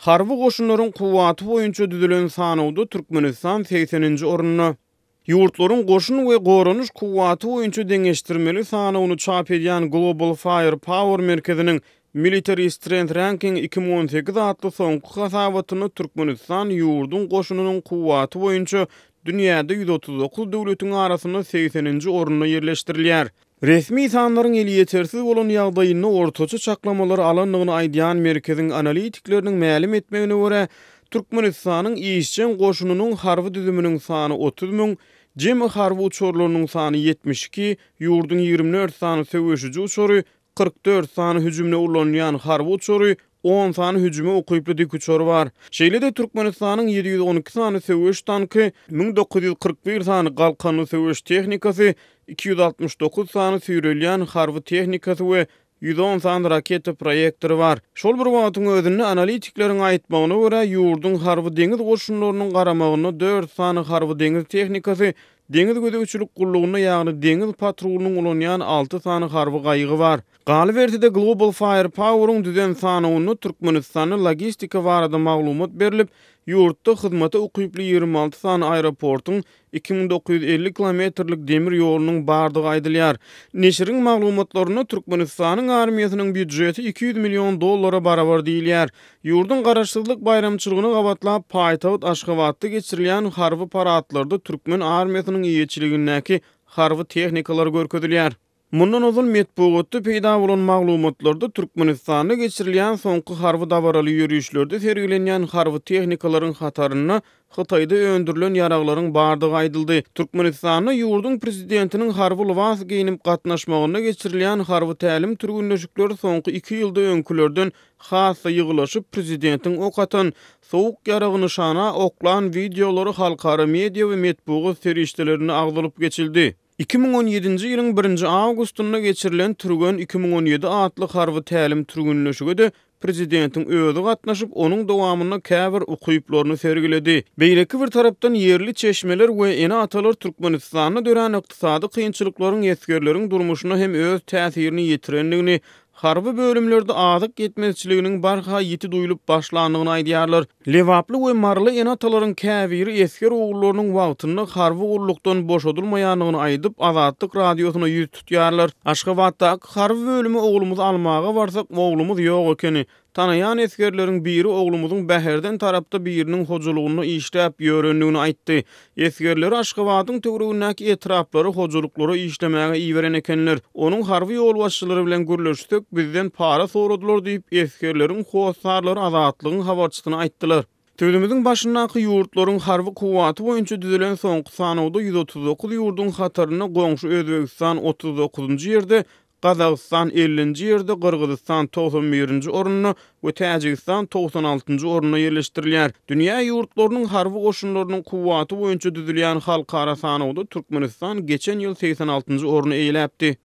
Harby goşunlaryň kuwaty boýunça düzülen sanawda Türkmenistan 80-nji orunna. Ýurtlaryň goşun we goranuş kuwaty boýunça deňeşdirmeli sanawyny çap edýän Global Firepower merkeziniň Military Strength Ranking 2018 adly soňky hasabatyny Türkmenistan ýurdun goşunynyň kuwaty boýunça dünýäde 139 döwletiň arasyna 80-nji orunna ýerleşdirilýär. Resmi sanlaryň eli ýetersiz bolan ýagdaýyny ortaça çaklamalar alanlygyny aýdýan merkeziň analitikleriniň ma'lum etmegine görä, Türkmenistanyň işçen goşunynyň harby düzüminiň sany 30 000, jemi harby uçurlarynyň sany 72, ýurdun 24 sany söwüşüji uçury, 44 sany hüjümle ulanýan harby uçury, 10 sany hüjüme okuyply dik uçur bar. Şeýle-de Türkmenistanyň 712 sany söwüş tanky, 1941 sany galkanly söwüş tehnikasy, 269 sany süýrelýän harby tehnikasy we 110 sany raketa proýektory bar. Şol bir wagtyň özünde analitiklerin aýtmagyna görä, ýurdun harby deňiz goşunlarynyň garamagyna 4 sany harby deňiz tehnikasy, deňiz gödägçilik gullugyna ýagny deňiz patrulunyň ulanýan 6 sany harby gaýgy bar. Galy berdi Global Firepower'un düzen sanawyny Türkmenistanyň logistika barada maglumat berilip, ýurtda hyzmata ukyply 26 sany aeroportun 2950 kilometrlik demir ýolunyň bardygy aýdylýar. Neşriň maglumatlaryna Türkmenistanyň armiýasynyň büdjeti 200 milyon dollara barabar diýilýär. Ýurdun garaşsyzlyk bayramçylygyny gabatlap paýtagyt Aşgabatda geçirilýän harby paradlarda Türkmen armiýasynyň ýetçiligindäki harby tehnikalar görkezilýär. Mundan ozun metbuatda peýda bolan maglumatlarda Türkmenistanda geçirilýän soňky harby dabaraly ýürüýüşlerde sergilenýän harby tehnikalaryň hataryna Hytaýda öndürilen ýaraklaryň bardygy aýdyldy. Türkmenistanyň ýurdun prezidentiniň harby libas giyinip gatnaşmagyna geçirilýän harby tälim türgünleşikleri soňky 2 ýylda öňkülerden hassa ýygylaşyp prezidentiň okatan sowuk ýaragy nyşana oklan videolary halkara media we metbuat serişdelerini agdalyp geçildi. 2017-nji ýylyň 1-nji awgustunda geçirilen Türgön 2017 adly harby tälim türgünleşigide prezidentiň özü gatnaşyp onuň dowamyna käbir ukyplaryny sergiledi. Beýleki bir tarapdan yerli çeşmeler we ene atalar Türkmenistanyna dören ykdysady kynçylyklaryň ýetgerleriň durmuşyna hem öz täsirini ýetirenligini, harby bölümlerde azyk yetmezçiliginiň barha ýeti duýulyp başlandygyny aýdýarlar. Lewaply we marly ene atalaryň käbiri esker oglarynyň wagtyny harby gullukdan boşadylmaýanyny aýdyp Azatlyk radiosyna ýüz tutýarlar. Aşgabatdaky harby bölümi oglumyz almaga barsak, oglumyz ýok ekeni tanayan eskerleriň biri oglumyzyň bäherden tarapda biriniň hojulugyny işläp ýörendigini aýtdy. Eskerler Aşgabatyň töweregindäki etraplary hojuluklary işlemäge iýeren ekenler. Onuň harby ýol başçylary bilen gürleşdik, bizden para soradylar diýip eskerleriň howsarlary Azatlygyň habarçysyna aýtdylar. Tölümüzün başyndaky ýurtlaryň harby kuwaty boýunça düzelen soňky sanawda 139 ýurdun hataryna goňşy Özbegistan 39-njy ýerde, Kazakistan 50-nji ýerde, Kyrgyzstan 91-nji orunna we Täjikistan 96-njy orunna ýerleşdirilýär. Dünýä ýurtlarynyň harby goşunlarynyň kuwaty boýunça düzülýän halkara sanawda Türkmenistan geçen ýyl 86-njy oruny eýläpdi.